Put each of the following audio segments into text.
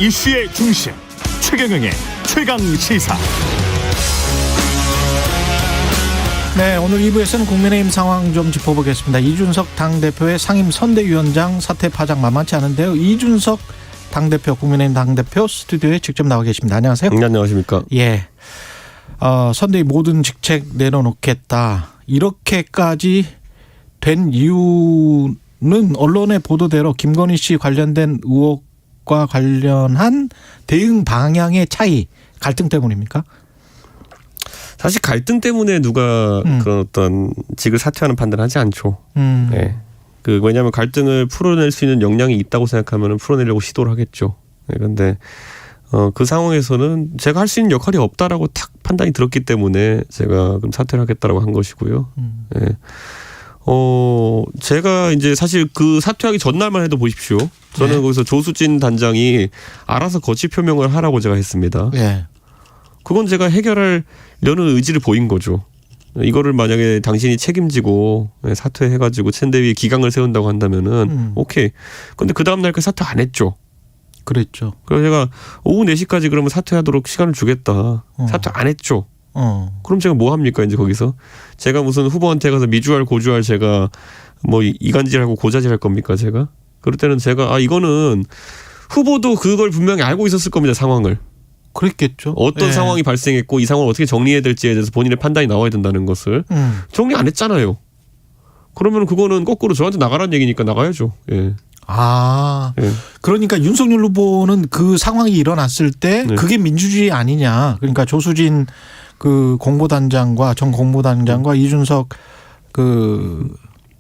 이슈의 중심 최경영의 최강시사. 네, 오늘 2부에서는 국민의힘 상황 좀 짚어보겠습니다. 이준석 당대표의 상임선대위원장 사태 파장 만만치 않은데요. 이준석 당대표, 국민의힘 당대표 스튜디오에 직접 나와 계십니다. 안녕하세요. 네, 안녕하십니까. 예. 선대위 모든 직책 내려놓겠다. 이렇게까지 된 이유는 언론의 보도대로 김건희 씨 관련된 의혹과 관련한 대응 방향의 차이, 갈등 때문입니까? 사실 갈등 때문에 누가 그런 어떤 직을 사퇴하는 판단을 하지 않죠. 네. 왜냐하면 갈등을 풀어낼 수 있는 역량이 있다고 생각하면 풀어내려고 시도를 하겠죠. 그런데 그 상황에서는 제가 할 수 있는 역할이 없다라고 탁 판단이 들었기 때문에 제가 그럼 사퇴를 하겠다라고 한 것이고요. 네. 제가 이제 사실 그 사퇴하기 전날만 해도 보십시오. 저는 거기서 조수진 단장이 알아서 거취 표명을 하라고 제가 했습니다. 예. 그건 제가 해결하려는 의지를 보인 거죠. 이거를 만약에 당신이 책임지고 사퇴해가지고 챈대위에 기강을 세운다고 한다면은 오케이. 근데 그 다음 날까지 사퇴 안 했죠. 그랬죠. 그래서 제가 오후 4시까지 그러면 사퇴하도록 시간을 주겠다. 사퇴 안 했죠. 그럼 제가 뭐 합니까 이제 거기서? 제가 무슨 후보한테 가서 미주알 고주알 제가 뭐 이간질하고 고자질할 겁니까 제가? 그럴 때는 제가 이거는 후보도 그걸 분명히 알고 있었을 겁니다. 상황을. 그랬겠죠. 어떤 상황이 발생했고 이 상황을 어떻게 정리해야 될지에 대해서 본인의 판단이 나와야 된다는 것을 정리 안 했잖아요. 그러면 그거는 거꾸로 저한테 나가라는 얘기니까 나가야죠. 예. 예. 그러니까 윤석열 후보는 그 상황이 일어났을 때 그게 민주주의 아니냐. 그러니까 조수진 그 공보단장과 전 공보단장과 이준석 그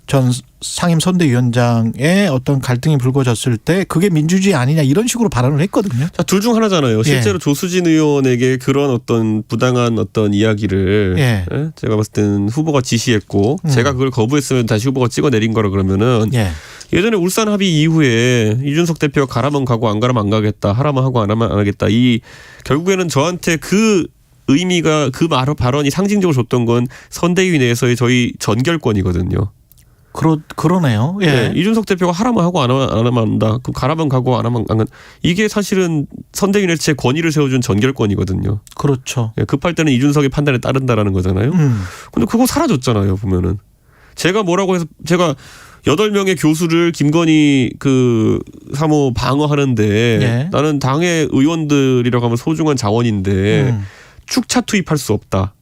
전 상임선대위원장의 어떤 갈등이 불거졌을 때 그게 민주주의 아니냐 이런 식으로 발언을 했거든요. 자, 둘 중 하나잖아요. 실제로 조수진 의원에게 그런 어떤 부당한 어떤 이야기를 제가 봤을 때는 후보가 지시했고 제가 그걸 거부했으면 다시 후보가 찍어내린 거라 그러면은 예전에 울산 합의 이후에 이준석 대표가 가라면 가고 안 가라면 안 가겠다, 하라면 하고 안 하면 안 하겠다. 이 결국에는 저한테 그 의미가 그 발언이 상징적으로 줬던 건 선대위 내에서의 저희 전결권이거든요. 그러네요. 예. 네, 이준석 대표가 하라면 하고 안 하면 한다. 그 가라면 가고 안 하면 안 간다. 이게 사실은 선대위 내에서 제 권위를 세워준 전결권이거든요. 그렇죠. 네, 급할 때는 이준석의 판단에 따른다라는 거잖아요. 근데 그거 사라졌잖아요. 보면은. 제가 뭐라고 해서 제가 8명의 교수를 김건희 그 사모 방어하는데 나는 당의 의원들이라고 하면 소중한 자원인데 축차 투입할 수 없다.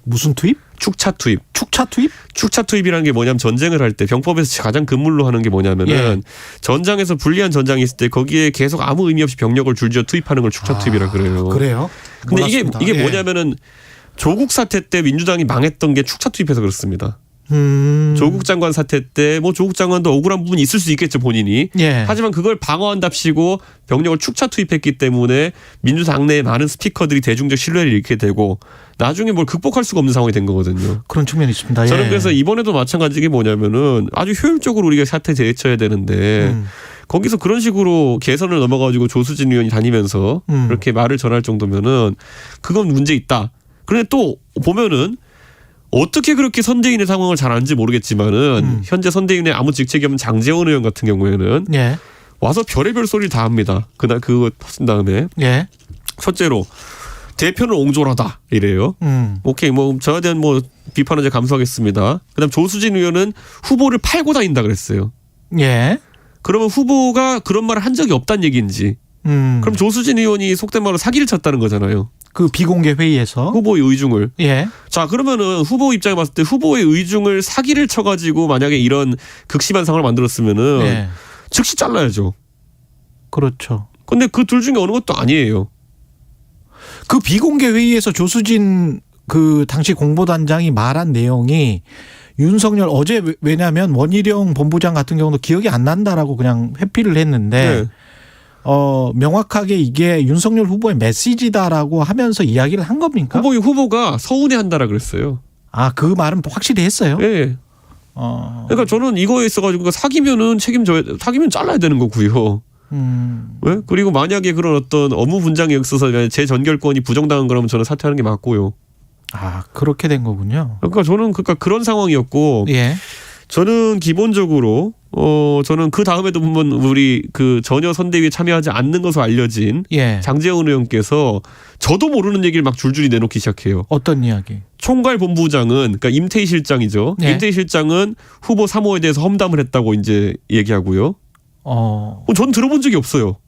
무슨 투입? 축차 투입. 축차 투입? 축차 투입이라는 게 뭐냐면 전쟁을 할 때 병법에서 가장 근물로 하는 게 뭐냐면은 전장에서 불리한 전장이 있을 때 거기에 계속 아무 의미 없이 병력을 줄지어 투입하는 걸 축차 투입이라 그래요. 그래요? 근데 몰랐습니다. 이게 뭐냐면은 조국 사태 때 민주당이 망했던 게 축차 투입해서 그렇습니다. 조국 장관 사태 때 뭐 조국 장관도 억울한 부분이 있을 수 있겠죠 본인이. 하지만 그걸 방어한답시고 병력을 축차 투입했기 때문에 민주당 내에 많은 스피커들이 대중적 신뢰를 잃게 되고 나중에 뭘 극복할 수가 없는 상황이 된 거거든요. 그런 측면이 있습니다. 저는 그래서 이번에도 마찬가지 게 뭐냐면은 아주 효율적으로 우리가 사태 대처해야 되는데 거기서 그런 식으로 개선을 넘어가지고 조수진 의원이 다니면서 그렇게 말을 전할 정도면은 그건 문제 있다. 그런데 또 보면은 어떻게 그렇게 선대위의 상황을 잘 아는지 모르겠지만은 현재 선대위에 아무 직책이 없는 장제원 의원 같은 경우에는 와서 별의별 소리를 다 합니다. 그날 그거 터진 다음에 첫째로 대표는 옹졸하다 이래요. 오케이 뭐 저에 대한 뭐 비판은 제가 감수하겠습니다. 그다음 조수진 의원은 후보를 팔고 다닌다 그랬어요. 그러면 후보가 그런 말을 한 적이 없다는 얘기인지. 그럼 조수진 의원이 속된 말로 사기를 쳤다는 거잖아요. 그 비공개 회의에서 후보의 의중을. 자 그러면은 후보 입장에 봤을 때 후보의 의중을 사기를 쳐가지고 만약에 이런 극심한 상황을 만들었으면은 즉시 잘라야죠. 그렇죠. 근데 그 둘 중에 어느 것도 아니에요. 그 비공개 회의에서 조수진 그 당시 공보단장이 말한 내용이 윤석열 어제 왜냐하면 원희룡 본부장 같은 경우도 기억이 안 난다라고 그냥 회피를 했는데 명확하게 이게 윤석열 후보의 메시지다라고 하면서 이야기를 한 겁니까? 후보가 서운해한다라 그랬어요. 그 말은 확실히 했어요? 네. 그러니까 저는 이거에 있어가지고 사기면은 사기면 잘라야 되는 거고요. 왜? 그리고 만약에 그런 어떤 업무 분장에 있어서 제 전결권이 부정당한 거라면 저는 사퇴하는 게 맞고요. 그렇게 된 거군요. 그러니까 저는 그런 상황이었고 저는 기본적으로 저는 그 다음에도 보면 우리 그 전혀 선대위에 참여하지 않는 것으로 알려진 예. 장제원 의원께서 저도 모르는 얘기를 막 줄줄이 내놓기 시작해요. 어떤 이야기? 총괄본부장은 그러니까 임태희 실장이죠. 예. 임태희 실장은 후보 3호에 대해서 험담을 했다고 이제 얘기하고요. 전 들어본 적이 없어요.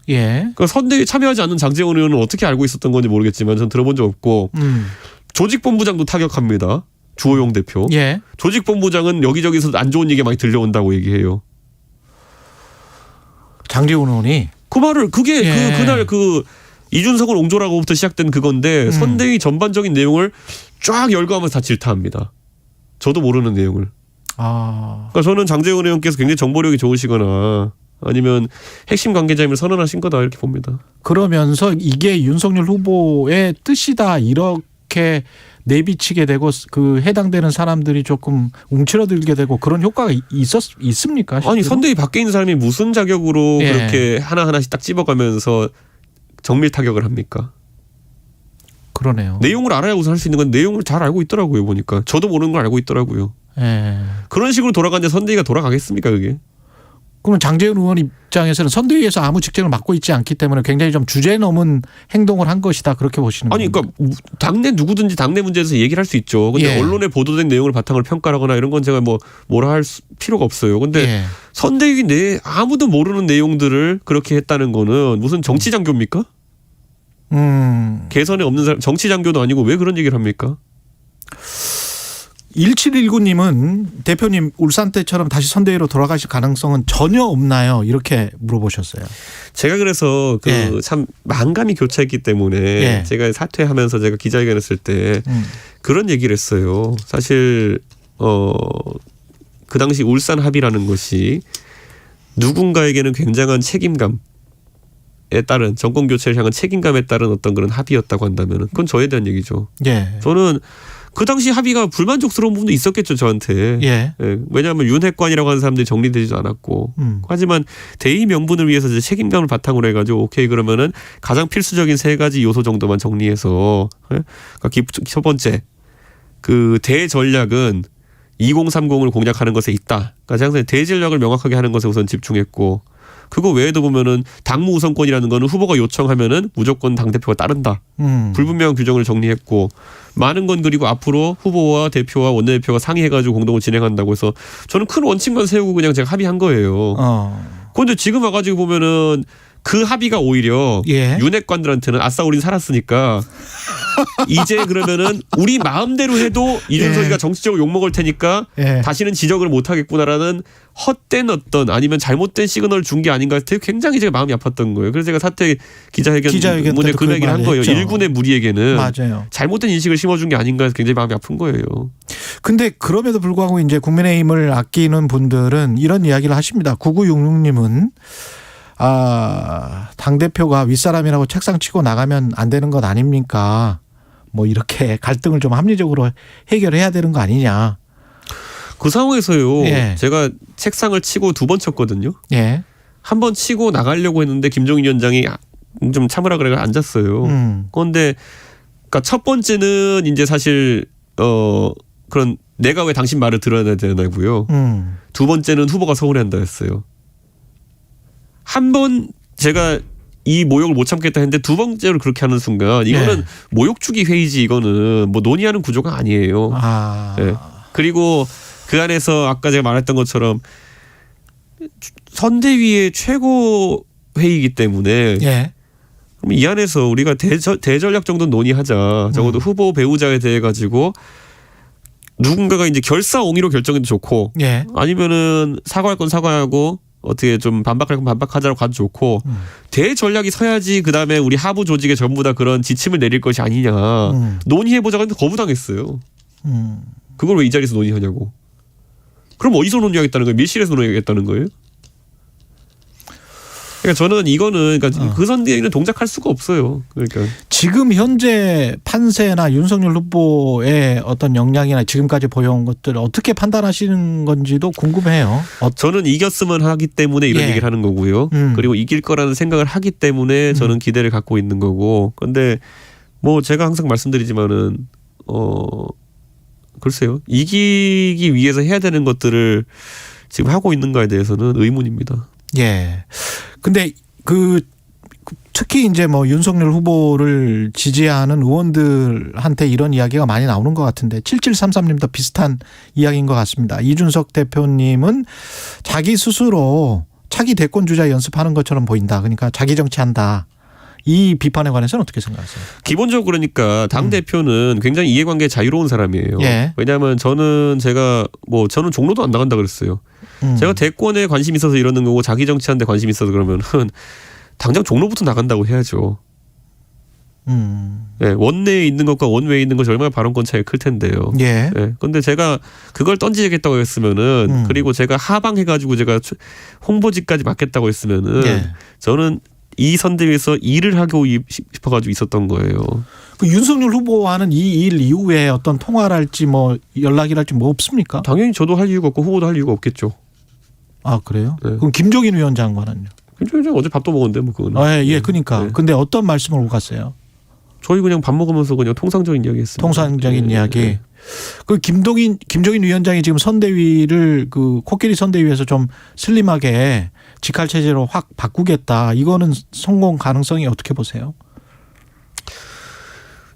예. 그러니까 선대위에 참여하지 않는 장제원 의원은 어떻게 알고 있었던 건지 모르겠지만 전 들어본 적 없고 조직본부장도 타격합니다. 주호영 대표. 예. 조직본부장은 여기저기서 안 좋은 얘기 많이 들려온다고 얘기해요. 장제원 의원이 그 말을 그게 예. 그날 그 이준석을 옹졸하고부터 시작된 그건데 선대위 전반적인 내용을 쫙 열거하면서 다 질타합니다. 저도 모르는 내용을. 그러니까 저는 장제원 의원께서 굉장히 정보력이 좋으시거나 아니면 핵심 관계자임을 선언하신 거다 이렇게 봅니다. 그러면서 이게 윤석열 후보의 뜻이다 이렇게 내비치게 되고 그 해당되는 사람들이 조금 움츠러들게 되고 그런 효과가 있습니까? 실제로? 아니 선대위 밖에 있는 사람이 무슨 자격으로 예. 그렇게 하나하나씩 딱 집어가면서 정밀 타격을 합니까? 그러네요. 내용을 알아야 우선 할 수 있는 건 내용을 잘 알고 있더라고요 보니까. 저도 모르는 걸 알고 있더라고요. 예. 그런 식으로 돌아가는데 선대위가 돌아가겠습니까 그게? 그러면 장제원 의원 입장에서는 선대위에서 아무 직책을 맡고 있지 않기 때문에 굉장히 좀 주제 넘은 행동을 한 것이다 그렇게 보시는 거예요. 아니 그러니까 당내 누구든지 당내 문제에서 얘기를 할 수 있죠. 근데 예. 언론에 보도된 내용을 바탕으로 평가하거나 이런 건 제가 뭐라 할 필요가 없어요. 근데 예. 선대위 내 아무도 모르는 내용들을 그렇게 했다는 거는 무슨 정치 장교입니까? 개선에 없는 사람 정치 장교도 아니고 왜 그런 얘기를 합니까? 1719님은 대표님 울산 때처럼 다시 선대위로 돌아가실 가능성은 전혀 없나요? 이렇게 물어보셨어요. 제가 그래서 참 만감이 교차했기 때문에 제가 사퇴하면서 제가 기자회견 했을 때 그런 얘기를 했어요. 사실 그 당시 울산 합의라는 것이 누군가에게는 굉장한 책임감에 따른 정권 교체를 향한 책임감에 따른 어떤 그런 합의였다고 한다면 그건 저에 대한 얘기죠. 예. 저는 그 당시 합의가 불만족스러운 부분도 있었겠죠 저한테. 예. 왜냐하면 윤핵관이라고 하는 사람들이 정리되지도 않았고. 하지만 대의 명분을 위해서 이제 책임감을 바탕으로 해가지고 오케이 그러면은 가장 필수적인 3가지 요소 정도만 정리해서. 그러니까 첫 번째 그 대전략은 2030을 공략하는 것에 있다. 그러니까 항상 대전략을 명확하게 하는 것에 우선 집중했고. 그거 외에도 보면은 당무 우선권이라는 거는 후보가 요청하면은 무조건 당대표가 따른다. 불분명한 규정을 정리했고 많은 건 그리고 앞으로 후보와 대표와 원내대표가 상의해가지고 공동을 진행한다고 해서 저는 큰 원칙만 세우고 그냥 제가 합의한 거예요. 그런데 지금 와가지고 보면은 그 합의가 오히려 윤핵관들한테는 아싸 우린 살았으니까 이제 그러면은 우리 마음대로 해도 이준석이가 정치적으로 욕먹을 테니까 다시는 지적을 못하겠구나라는 헛된 어떤 아니면 잘못된 시그널을 준 게 아닌가 되게 굉장히 제가 마음이 아팠던 거예요. 그래서 제가 사퇴 기자회견 문제 그 얘기를 한 거예요. 일군의 무리에게는 맞아요. 잘못된 인식을 심어준 게 아닌가 해서 굉장히 마음이 아픈 거예요. 근데 그럼에도 불구하고 이제 국민의힘을 아끼는 분들은 이런 이야기를 하십니다. 9966님은 당대표가 윗사람이라고 책상 치고 나가면 안 되는 것 아닙니까? 뭐 이렇게 갈등을 좀 합리적으로 해결해야 되는 거 아니냐. 그 상황에서요. 제가 책상을 치고 2번 쳤거든요. 한 번 치고 나가려고 했는데 김종인 위원장이 좀 참으라 그래 앉았어요. 그런데 그러니까 첫 번째는 이제 사실 그런 내가 왜 당신 말을 들어야 되나고요. 2번째는 후보가 서운해한다 했어요. 한 번 제가 이 모욕을 못 참겠다 했는데 2번째로 그렇게 하는 순간 이거는 모욕 주기 회의지 이거는 뭐 논의하는 구조가 아니에요. 그리고 그 안에서 아까 제가 말했던 것처럼 선대위의 최고 회의이기 때문에 그럼 이 안에서 우리가 대전략 정도 논의하자. 적어도 후보 배우자에 대해 가지고 누군가가 이제 결사옹위로 결정해도 좋고 아니면은 사과할 건 사과하고 어떻게 좀 반박할 건 반박하자고 가도 좋고 대전략이 서야지 그다음에 우리 하부 조직에 전부 다 그런 지침을 내릴 것이 아니냐. 논의해보자고 했는데 거부당했어요. 그걸 왜 이 자리에서 논의하냐고. 그럼 어디서 논의하겠다는 거예요? 밀실에서 논의하겠다는 거예요? 그러니까 저는 이거는 그러니까 그 선대위는 동작할 수가 없어요. 그러니까 지금 현재 판세나 윤석열 후보의 어떤 역량이나 지금까지 보여온 것들 어떻게 판단하시는 건지도 궁금해요. 저는 이겼으면 하기 때문에 이런 얘기를 하는 거고요. 그리고 이길 거라는 생각을 하기 때문에 저는 기대를 갖고 있는 거고. 그런데 뭐 제가 항상 말씀드리지만은 글쎄요. 이기기 위해서 해야 되는 것들을 지금 하고 있는가에 대해서는 의문입니다. 예. 근데 특히 이제 뭐 윤석열 후보를 지지하는 의원들한테 이런 이야기가 많이 나오는 것 같은데 7733님도 비슷한 이야기인 것 같습니다. 이준석 대표님은 자기 스스로 차기 대권 주자 연습하는 것처럼 보인다. 그러니까 자기 정치한다. 이 비판에 관해서는 어떻게 생각하세요? 기본적으로 그러니까 당 대표는 굉장히 이해관계에 자유로운 사람이에요. 예. 왜냐하면 저는 종로도 안 나간다 그랬어요. 제가 대권에 관심 있어서 이러는 거고 자기 정치하는데 관심 있어서 그러면은 당장 종로부터 나간다고 해야죠. 예, 원내에 있는 것과 원외에 있는 것이 얼마나 발언권 차이가 클 텐데요. 예. 예. 근데 제가 그걸 던지겠다고 했으면은 그리고 제가 하방해가지고 제가 홍보직까지 맡겠다고 했으면은 예. 저는 이 선대위에서 일을 하고 싶어가지고 있었던 거예요. 그 윤석열 후보와는 이 일 이후에 어떤 통화랄지 뭐 연락이랄지 뭐 없습니까? 당연히 저도 할 이유가 없고 후보도 할 이유가 없겠죠. 아 그래요? 네. 그럼 김종인 위원장과는요? 김종인 어제 밥도 먹었는데 뭐 그거는. 아, 예, 그러니까. 네. 근데 어떤 말씀을 오갔어요? 저희 그냥 밥 먹으면서 그냥 통상적인 이야기 했습니다. 통상적인 예, 이야기. 예. 그 김종인 위원장이 지금 선대위를 그 코끼리 선대위에서 좀 슬림하게 직할 체제로 확 바꾸겠다. 이거는 성공 가능성이 어떻게 보세요?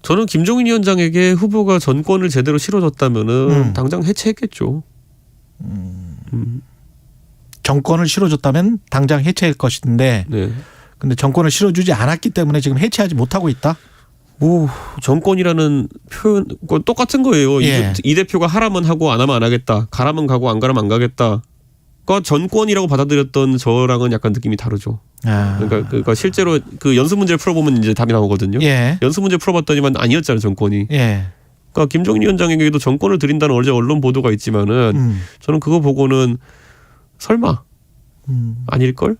저는 김종인 위원장에게 후보가 전권을 제대로 실어줬다면은 당장 해체했겠죠. 정권을 실어줬다면 당장 해체할 것인데, 네. 근데 정권을 실어주지 않았기 때문에 지금 해체하지 못하고 있다. 뭐 정권이라는 표현 똑같은 거예요. 예. 이 대표가 하라면 하고 안 하면 안 하겠다. 가라면 가고 안 가라면 안 가겠다. 그러니까 전권이라고 받아들였던 저랑은 약간 느낌이 다르죠. 아. 그러니까 실제로 그 연습 문제를 풀어보면 이제 답이 나오거든요. 예. 연습 문제 풀어봤더니만 아니었잖아요, 정권이. 예. 그러니까 김종인 위원장에게도 정권을 드린다는 어제 언론 보도가 있지만은 저는 그거 보고는 설마 아닐걸?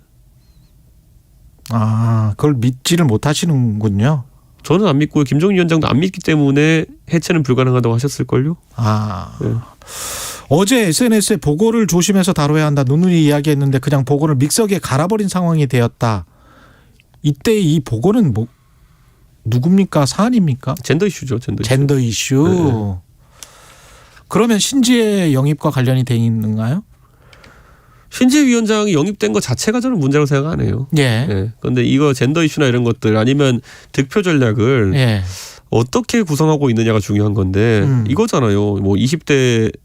아, 그걸 믿지를 못하시는군요. 저는 안 믿고요. 김종인 위원장도 안 믿기 때문에 해체는 불가능하다고 하셨을걸요? 아. 네. 어제 SNS에 보고를 조심해서 다뤄야 한다. 누누이 이야기했는데 그냥 보고를 믹서기에 갈아버린 상황이 되었다. 이때 이 보고는 뭐 누굽니까? 사안입니까? 젠더 이슈죠. 젠더 이슈. 네. 그러면 신지의 영입과 관련이 돼 있는가요? 신지혜 위원장이 영입된 것 자체가 저는 문제라고 생각 안 해요. 예. 예. 그런데 이거 젠더 이슈나 이런 것들 아니면 득표 전략을 예. 어떻게 구성하고 있느냐가 중요한 건데 이거잖아요. 뭐 20대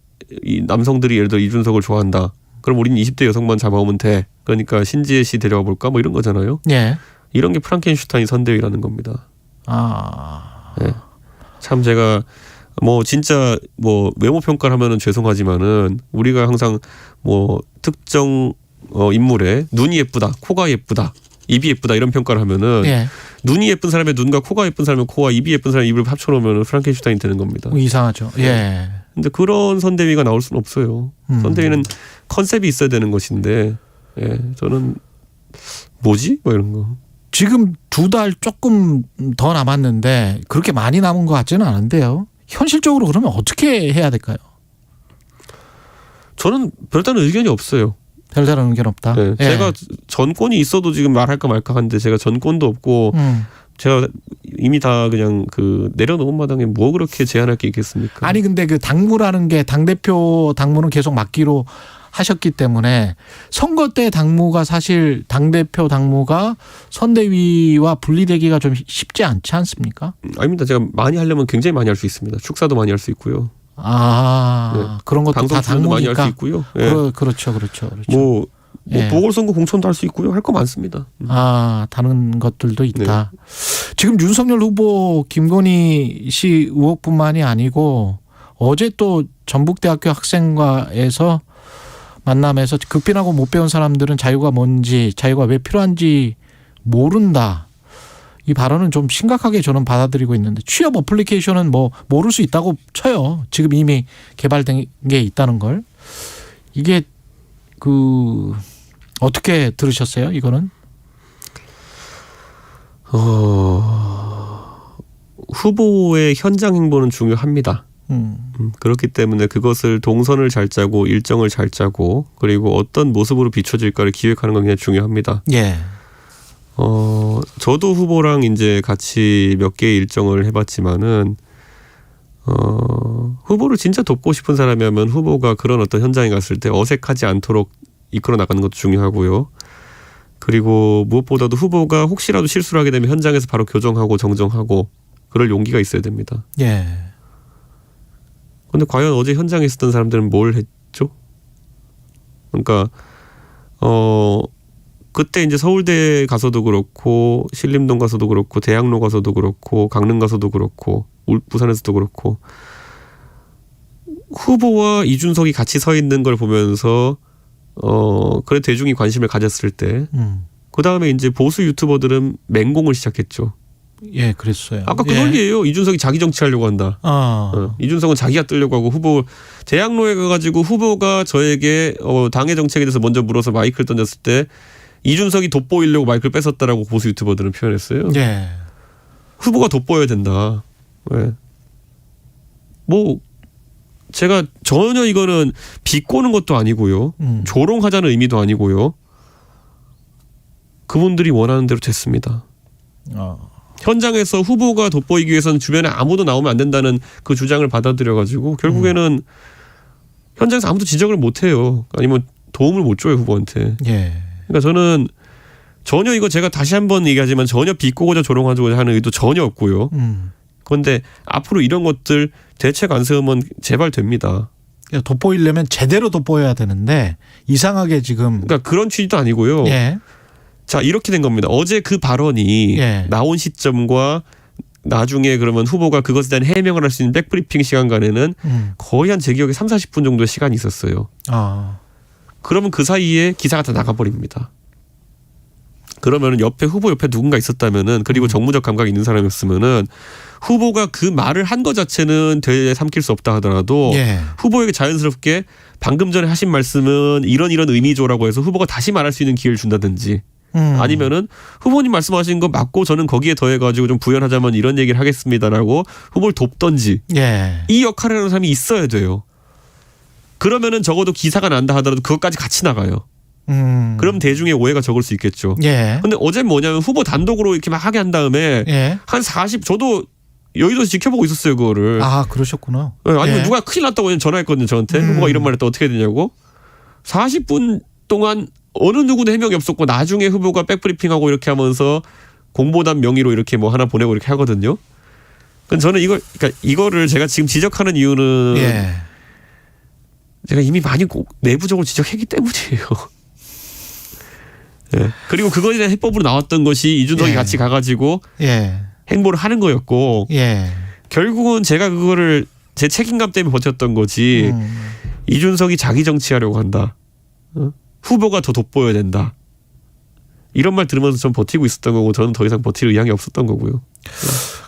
이 남성들이 예를 들어 이준석을 좋아한다. 그럼 우리는 20대 여성만 잡아오면 돼. 그러니까 신지혜 씨 데려와 볼까? 뭐 이런 거잖아요. 예. 이런 게 프랑켄슈타인 선대위라는 겁니다. 아. 예. 참 제가 뭐 진짜 뭐 외모 평가를 하면은 죄송하지만은 우리가 항상 뭐 특정 인물의 눈이 예쁘다, 코가 예쁘다, 입이 예쁘다 이런 평가를 하면은 예. 눈이 예쁜 사람의 눈과 코가 예쁜 사람의 코와 입이 예쁜 사람의 입을 합쳐놓으면 프랑켄슈타인 되는 겁니다. 이상하죠. 예. 근데 그런 선대위가 나올 수는 없어요. 선대위는 컨셉이 있어야 되는 것인데, 예, 저는 뭐지? 뭐 이런 거. 지금 2달 조금 더 남았는데 그렇게 많이 남은 것 같지는 않은데요. 현실적으로 그러면 어떻게 해야 될까요? 저는 별다른 의견이 없어요. 별다른 의견 없다. 네, 예. 제가 전권이 있어도 지금 말할까 말까 하는데 제가 전권도 없고 제가 이미 다 그냥 그 내려놓은 마당에 뭐 그렇게 제안할 게 있겠습니까? 아니 근데 그 당무라는 게 당대표 당무는 계속 맡기로 하셨기 때문에 선거 때 당무가 사실 당대표 당무가 선대위와 분리되기가 좀 쉽지 않지 않습니까? 아닙니다. 제가 많이 하려면 굉장히 많이 할 수 있습니다. 축사도 많이 할 수 있고요. 아 네. 그런 것도 다 방송 출연도 많이 할 수 당무니까. 있고요. 예. 그렇죠. 뭐 예. 보궐선거 공천도 할 수 있고요. 할 거 많습니다. 아, 다른 것들도 있다. 지금 윤석열 후보 김건희 씨 의혹뿐만이 아니고 어제 또 전북대학교 학생과에서 만남에서 극빈하고 못 배운 사람들은 자유가 뭔지 자유가 왜 필요한지 모른다. 이 발언은 좀 심각하게 저는 받아들이고 있는데 취업 어플리케이션은 뭐 모를 수 있다고 쳐요. 지금 이미 개발된 게 있다는 걸. 이게 어떻게 들으셨어요? 이거는? 후보의 현장 행보는 중요합니다. 그렇기 때문에 그것을 동선을 잘 짜고 일정을 잘 짜고 그리고 어떤 모습으로 비춰질까를 기획하는 건 굉장히 중요합니다. 예. 저도 후보랑 이제 같이 몇 개의 일정을 해봤지만은 후보를 진짜 돕고 싶은 사람이라면 후보가 그런 어떤 현장에 갔을 때 어색하지 않도록 이끌어 나가는 것도 중요하고요. 그리고 무엇보다도 후보가 혹시라도 실수를 하게 되면 현장에서 바로 교정하고 정정하고 그럴 용기가 있어야 됩니다. 예. 근데 과연 어제 현장에 있었던 사람들은 뭘 했죠? 그러니까 그때 이제 서울대 가서도 그렇고 신림동 가서도 그렇고 대학로 가서도 그렇고 강릉 가서도 그렇고 부산에서도 그렇고 후보와 이준석이 같이 서 있는 걸 보면서 그래 대중이 관심을 가졌을 때 그 다음에 이제 보수 유튜버들은 맹공을 시작했죠. 예, 그랬어요. 아까 그 논리예요. 이준석이 자기 정치하려고 한다. 이준석은 자기가 뜨려고 하고 후보 대학로에 가가지고 후보가 저에게 당의 정책에 대해서 먼저 물어서 마이크를 던졌을 때 이준석이 돋보이려고 마이크를 뺏었다라고 보수 유튜버들은 표현했어요. 예. 후보가 돋보여야 된다. 네. 뭐 제가 전혀 이거는 비꼬는 것도 아니고요. 조롱하자는 의미도 아니고요. 그분들이 원하는 대로 됐습니다. 현장에서 후보가 돋보이기 위해서는 주변에 아무도 나오면 안 된다는 그 주장을 받아들여가지고 결국에는 현장에서 아무도 지적을 못 해요. 아니면 도움을 못 줘요 후보한테. 예. 그러니까 저는 전혀 이거 제가 다시 한번 얘기하지만 전혀 비꼬고자 조롱하고자 하는 의도 전혀 없고요. 그런데 앞으로 이런 것들 대책 안 세우면 제발 됩니다. 돋보이려면 제대로 돋보여야 되는데 이상하게 지금. 그러니까 그런 취지도 아니고요. 예. 자 이렇게 된 겁니다. 어제 그 발언이 예. 나온 시점과 나중에 그러면 후보가 그것에 대한 해명을 할 수 있는 백브리핑 시간간에는 거의 한 제 기억에 30-40분 정도의 시간이 있었어요. 그러면 그 사이에 기사가 다 나가버립니다. 그러면 옆에 후보 옆에 누군가 있었다면은 그리고 정무적 감각이 있는 사람이었으면은 후보가 그 말을 한 것 자체는 되삼킬 수 없다 하더라도 예. 후보에게 자연스럽게 방금 전에 하신 말씀은 이런 의미죠라고 해서 후보가 다시 말할 수 있는 기회를 준다든지 아니면은 후보님 말씀하신 거 맞고 저는 거기에 더해가지고 좀 부연하자면 이런 얘기를 하겠습니다라고 후보를 돕던지 예. 이 역할을 하는 사람이 있어야 돼요. 그러면은 적어도 기사가 난다 하더라도 그것까지 같이 나가요. 그럼 대중의 오해가 적을 수 있겠죠. 예. 근데 어제 뭐냐면 후보 단독으로 이렇게 막 하게 한 다음에 예. 한 40, 저도 여의도에서 지켜보고 있었어요, 그거를. 그러셨구나. 아니면 예. 누가 큰일 났다고 전화했거든요, 저한테. 후보가 이런 말 했다 어떻게 되냐고. 40분 동안 어느 누구도 해명이 없었고 나중에 후보가 백브리핑하고 이렇게 하면서 공보단 명의로 이렇게 뭐 하나 보내고 이렇게 하거든요. 그럼 저는 그러니까 이거를 제가 지금 지적하는 이유는 예. 제가 이미 많이 내부적으로 지적했기 때문이에요. 예. 그리고 그거에 대한 해법으로 나왔던 것이 이준석이 예. 같이 가가지고 예. 행보를 하는 거였고 예. 결국은 제가 그거를 제 책임감 때문에 버텼던 거지 이준석이 자기 정치하려고 한다. 후보가 더 돋보여야 된다. 이런 말 들으면서 좀 버티고 있었던 거고 저는 더 이상 버틸 의향이 없었던 거고요.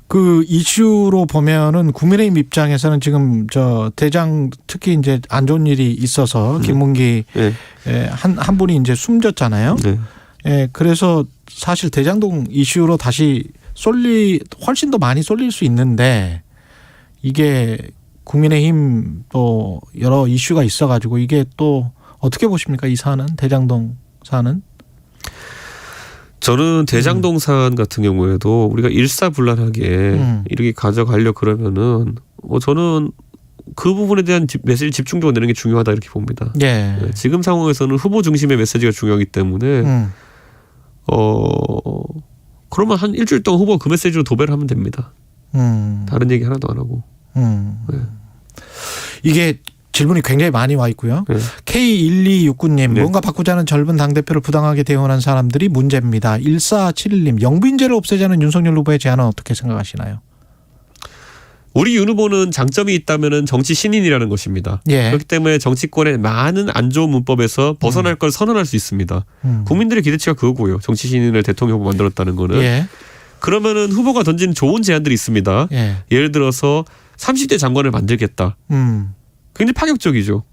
그 이슈로 보면은 국민의힘 입장에서는 지금 대장 특히 이제 안 좋은 일이 있어서 김문기 네. 한 분이 이제 숨졌잖아요. 네. 예, 그래서 사실 대장동 이슈로 다시 훨씬 더 많이 쏠릴 수 있는데 이게 국민의힘 또 여러 이슈가 있어가지고 이게 또 어떻게 보십니까? 이 사안은 대장동 사안은? 저는 대장동 사안 같은 경우에도 우리가 일사불란하게 이렇게 가져가려 그러면은 저는 그 부분에 대한 메시지를 집중적으로 내는 게 중요하다 이렇게 봅니다. 예. 네, 지금 상황에서는 후보 중심의 메시지가 중요하기 때문에 그러면 한 일주일 동안 후보가 그 메시지로 도배를 하면 됩니다. 다른 얘기 하나도 안 하고. 네. 이게 질문이 굉장히 많이 와 있고요. 네. K1269님 네. 뭔가 바꾸자는 젊은 당대표를 부당하게 대응하는 사람들이 문제입니다. 1471님 영부인제를 없애자는 윤석열 후보의 제안은 어떻게 생각하시나요? 우리 윤 후보는 장점이 있다면 정치 신인이라는 것입니다. 예. 그렇기 때문에 정치권의 많은 안 좋은 문법에서 벗어날 걸 선언할 수 있습니다. 국민들의 기대치가 그거고요. 정치 신인을 대통령 후보 만들었다는 거는. 예. 그러면은 후보가 던진 좋은 제안들이 있습니다. 예. 예를 들어서 30대 장관을 만들겠다. 굉장히 파격적이죠.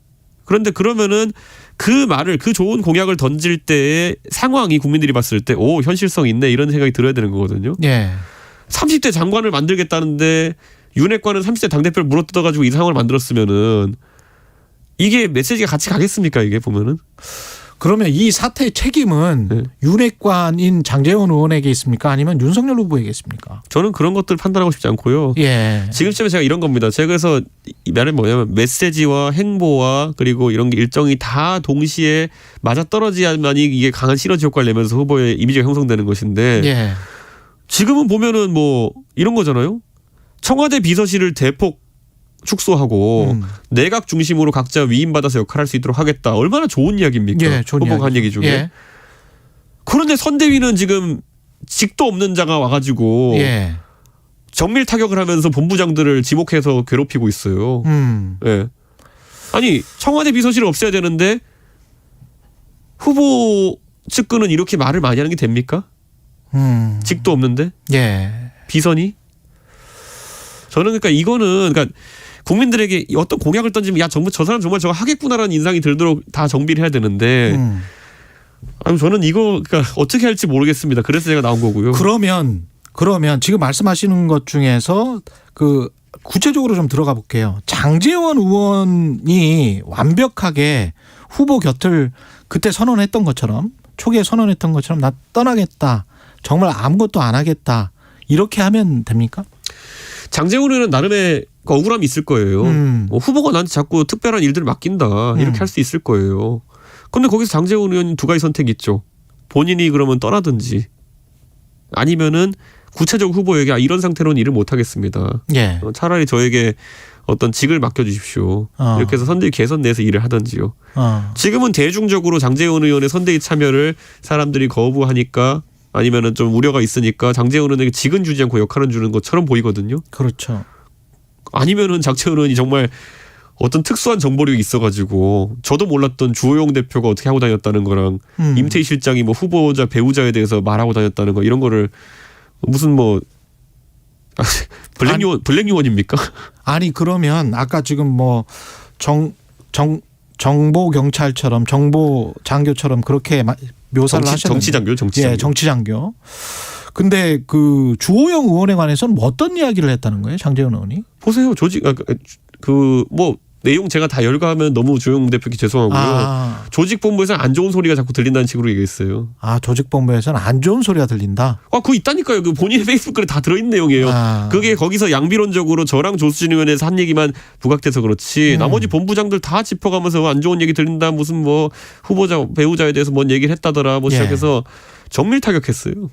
그런데 그러면은 그 말을 그 좋은 공약을 던질 때의 상황이 국민들이 봤을 때 현실성 있네 이런 생각이 들어야 되는 거거든요. 예. 30대 장관을 만들겠다는데 윤핵관은 30대 당대표를 물어뜯어가지고 이 상황을 만들었으면은 이게 메시지가 같이 가겠습니까 이게 보면은? 그러면 이 사태의 책임은 네. 윤핵관인 장제원 의원에게 있습니까? 아니면 윤석열 후보에게 있습니까? 저는 그런 것들 판단하고 싶지 않고요. 예. 지금 시점에 제가 이런 겁니다. 제가 그래서 말은 뭐냐면 메시지와 행보와 그리고 이런 게 일정이 다 동시에 맞아떨어져야만이 이게 강한 시너지 효과를 내면서 후보의 이미지가 형성되는 것인데 예. 지금은 보면은 뭐 이런 거잖아요. 청와대 비서실을 대폭 축소하고 내각 중심으로 각자 위임받아서 역할할 수 있도록 하겠다. 얼마나 좋은 이야기입니까? 예, 좋은 후보가 한 얘기 중에. 예. 그런데 선대위는 지금 직도 없는 자가 와가지고 예. 정밀 타격을 하면서 본부장들을 지목해서 괴롭히고 있어요. 예. 아니 청와대 비서실을 없애야 되는데 후보 측근은 이렇게 말을 많이 하는 게 됩니까? 직도 없는데 예. 비선이? 저는 그러니까 이거는 그러니까 국민들에게 어떤 공약을 던지면 야 정부 저 사람 정말 저거 하겠구나라는 인상이 들도록 다 정비를 해야 되는데 아니 저는 이거 그러니까 어떻게 할지 모르겠습니다. 그래서 제가 나온 거고요. 그러면 지금 말씀하시는 것 중에서 그 구체적으로 좀 들어가 볼게요. 장제원 의원이 완벽하게 후보 곁을 그때 선언했던 것처럼 초기에 선언했던 것처럼 나 떠나겠다. 정말 아무것도 안 하겠다. 이렇게 하면 됩니까? 장제원 의원은 나름의 억울함이 있을 거예요. 후보가 나한테 자꾸 특별한 일들을 맡긴다. 이렇게 할 수 있을 거예요. 그런데 거기서 장제원 의원 두 가지 선택이 있죠. 본인이 그러면 떠나든지 아니면은 구체적 후보에게 이런 상태로는 일을 못 하겠습니다. 예. 차라리 저에게 어떤 직을 맡겨주십시오. 이렇게 해서 선대위 개선 내에서 일을 하든지요. 지금은 대중적으로 장제원 의원의 선대위 참여를 사람들이 거부하니까 아니면은 좀 우려가 있으니까 장제원 의원에게 직은 주지 않고 역할은 주는 것처럼 보이거든요. 그렇죠. 아니면은 장제원 의원이 정말 어떤 특수한 정보력이 있어가지고 저도 몰랐던 주호영 대표가 어떻게 하고 다녔다는 거랑 임태희 실장이 뭐 후보자 배우자에 대해서 말하고 다녔다는 거 이런 거를 무슨 뭐 블랙 요원입니까? 아니 그러면 아까 지금 뭐 정보 경찰처럼 정보 장교처럼 그렇게 묘사를 하셨는데 정치장교. 예, 정치장교. 근데 그 주호영 의원에 관해서는 뭐 어떤 이야기를 했다는 거예요, 장제원 의원이? 보세요, 조직 그 뭐 내용 제가 다 열거하면 너무 주호영 대표께 죄송하고요. 조직본부에서는 안 좋은 소리가 자꾸 들린다는 식으로 얘기했어요. 조직본부에서는 안 좋은 소리가 들린다. 그거 있다니까요. 그 본인의 페이스북 글에 다 들어있는 내용이에요. 그게 거기서 양비론적으로 저랑 조수진 의원에서 한 얘기만 부각돼서 그렇지. 나머지 본부장들 다 짚어가면서 안 좋은 얘기 들린다. 무슨 뭐 후보자 배우자에 대해서 뭔 얘기를 했다더라. 뭐 시작해서 정밀 타격했어요.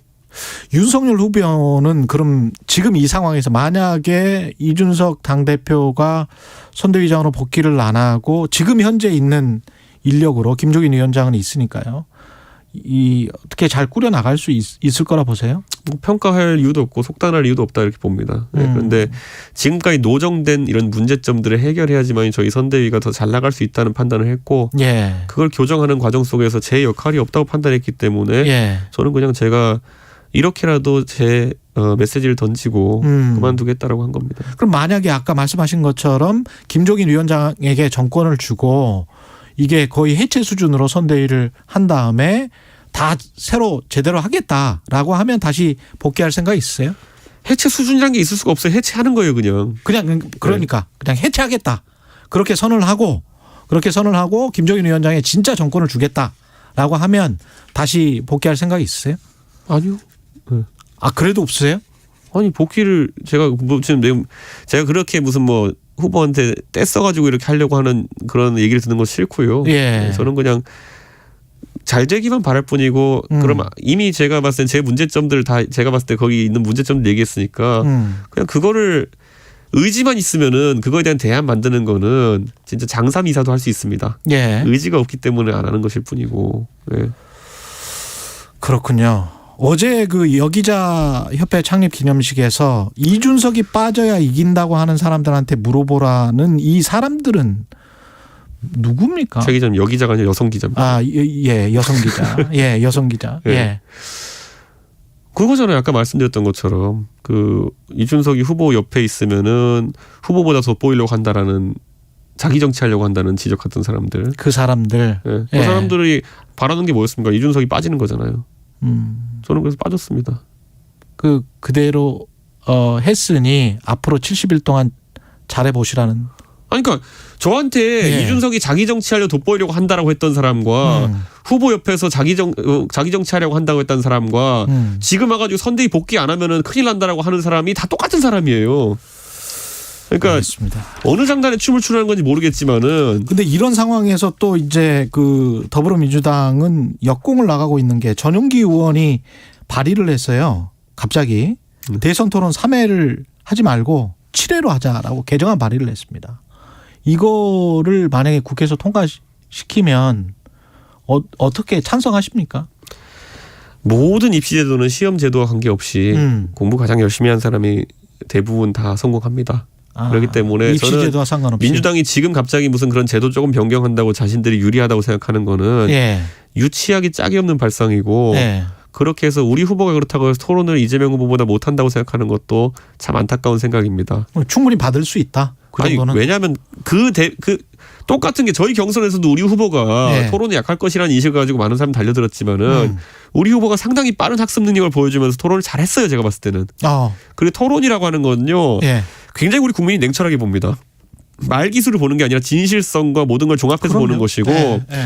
윤석열 후보는 그럼 지금 이 상황에서 만약에 이준석 당대표가 선대위장으로 복귀를 안 하고 지금 현재 있는 인력으로 김종인 위원장은 있으니까요. 이 어떻게 잘 꾸려 나갈 수 있을 거라 보세요? 뭐 평가할 이유도 없고 속단할 이유도 없다 이렇게 봅니다. 그런데 지금까지 노정된 이런 문제점들을 해결해야지만 저희 선대위가 더 잘 나갈 수 있다는 판단을 했고 예. 그걸 교정하는 과정 속에서 제 역할이 없다고 판단했기 때문에 예. 저는 그냥 제가 이렇게라도 제 메시지를 던지고 그만두겠다라고 한 겁니다. 그럼 만약에 아까 말씀하신 것처럼 김종인 위원장에게 정권을 주고 이게 거의 해체 수준으로 선대위를 한 다음에 다 새로 제대로 하겠다라고 하면 다시 복귀할 생각 있으세요? 해체 수준이라는 게 있을 수가 없어요. 해체하는 거예요, 그냥. 그러니까 그냥 해체하겠다. 그렇게 선언을 하고 김종인 위원장에 진짜 정권을 주겠다라고 하면 다시 복귀할 생각이 있으세요? 아니요. 그래도 없으세요? 아니 복귀를 제가 뭐 지금 제가 그렇게 무슨 뭐 후보한테 떼써가지고 이렇게 하려고 하는 그런 얘기를 듣는 건 싫고요. 예. 저는 그냥 잘 되기만 바랄 뿐이고 그럼 이미 제가 봤을 땐 제 문제점들 다 제가 봤을 때 거기 있는 문제점들 얘기했으니까 그냥 그거를 의지만 있으면은 그거에 대한 대안 만드는 거는 진짜 장삼이사도 할 수 있습니다. 예. 의지가 없기 때문에 안 하는 것일 뿐이고. 예. 그렇군요. 어제 그 여기자 협회 창립 기념식에서 이준석이 빠져야 이긴다고 하는 사람들한테 물어보라는 이 사람들은 누굽니까? 제 기자는 여기자가 아니라 여성 기자입니다. 예, 여성 기자. 예, 여성 기자. 예. 예. 그거잖아요. 아까 말씀드렸던 것처럼 그 이준석이 후보 옆에 있으면은 후보보다 돋보이려고 한다라는 자기 정치하려고 한다는 지적했던 사람들. 그 사람들. 예. 그 사람들이 바라는 게 뭐였습니까? 이준석이 빠지는 거잖아요. 저는 그래서 빠졌습니다. 그대로 했으니 앞으로 70일 동안 잘해 보시라는. 아니 그러니까 저한테 예. 이준석이 자기 정치하려 돋보이려고 한다라고 했던 사람과 후보 옆에서 자기 정치하려고 한다고 했던 사람과 지금 와가지고 선대위 복귀 안 하면은 큰일 난다라고 하는 사람이 다 똑같은 사람이에요. 그러니까 알겠습니다. 어느 장단에 춤을 추라는 건지 모르겠지만은 근데 이런 상황에서 또 이제 그 더불어민주당은 역공을 나가고 있는 게 전용기 의원이 발의를 했어요. 갑자기 대선 토론 3회를 하지 말고 7회로 하자라고 개정안 발의를 했습니다. 이거를 만약에 국회에서 통과시키면 어떻게 찬성하십니까? 모든 입시제도는 시험제도와 관계없이 공부 가장 열심히 한 사람이 대부분 다 성공합니다. 그렇기 때문에 입시제도와 상관없이 민주당이 지금 갑자기 무슨 그런 제도 조금 변경한다고 자신들이 유리하다고 생각하는 거는 예. 유치하기 짝이 없는 발상이고 예. 그렇게 해서 우리 후보가 그렇다고 해서 토론을 이재명 후보보다 못한다고 생각하는 것도 참 안타까운 생각입니다. 충분히 받을 수 있다. 그 아니, 정도는. 왜냐하면 그 똑같은 게 저희 경선에서도 우리 후보가 네. 토론이 약할 것이라는 인식을 가지고 많은 사람이 달려들었지만은 우리 후보가 상당히 빠른 학습 능력을 보여주면서 토론을 잘했어요. 제가 봤을 때는. 그리고 토론이라고 하는 건요. 예. 굉장히 우리 국민이 냉철하게 봅니다. 말 기술을 보는 게 아니라 진실성과 모든 걸 종합해서 그럼요. 보는 것이고 예. 예.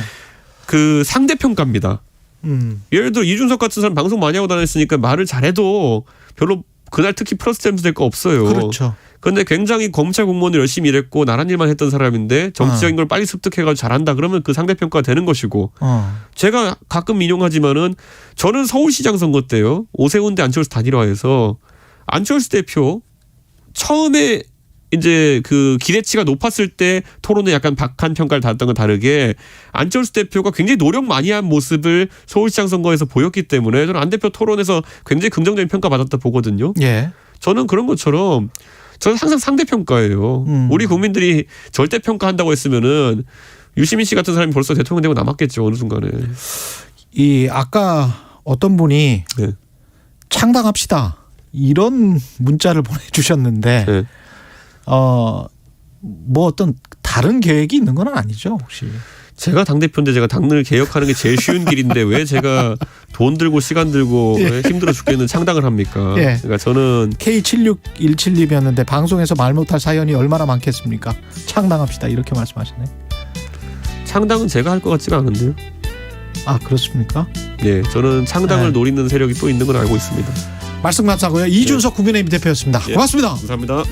그 상대평가입니다. 예를 들어 이준석 같은 사람 방송 많이 하고 다녔으니까 말을 잘해도 별로 그날 특히 플러스 점수 될 거 없어요. 그렇죠. 그런데 굉장히 검찰 공무원을 열심히 일했고 나란 일만 했던 사람인데 정치적인 걸 빨리 습득해가지고 잘한다 그러면 그 상대평가가 되는 것이고 제가 가끔 인용하지만은 저는 서울시장 선거 때요. 오세훈 대 안철수 단일화해서 안철수 대표 처음에 이제 그 기대치가 높았을 때 토론에 약간 박한 평가를 받았던 건 다르게 안철수 대표가 굉장히 노력 많이 한 모습을 서울시장 선거에서 보였기 때문에 저는 안 대표 토론에서 굉장히 긍정적인 평가 받았다 보거든요. 예. 저는 그런 것처럼 저는 항상 상대평가예요. 우리 국민들이 절대평가한다고 했으면은 유시민 씨 같은 사람이 벌써 대통령 되고 남았겠죠. 어느 순간에. 이 아까 어떤 분이 네. 창당합시다 이런 문자를 보내주셨는데 네. 뭐 어떤 다른 계획이 있는 건 아니죠 혹시? 제가 당대표인데 제가 당을 개혁하는 게 제일 쉬운 길인데 왜 제가 돈 들고 시간 들고 왜 힘들어 죽겠는 창당을 합니까? 예. 그러니까 저는 K7617님이었는데 방송에서 말 못할 사연이 얼마나 많겠습니까? 창당합시다 이렇게 말씀하시네. 창당은 제가 할 것 같지가 않은데요. 아 그렇습니까? 예, 저는 창당을 네. 노리는 세력이 또 있는 걸 알고 있습니다. 말씀 감사하고요. 이준석 국민의힘 대표였습니다. 예. 고맙습니다. 감사합니다.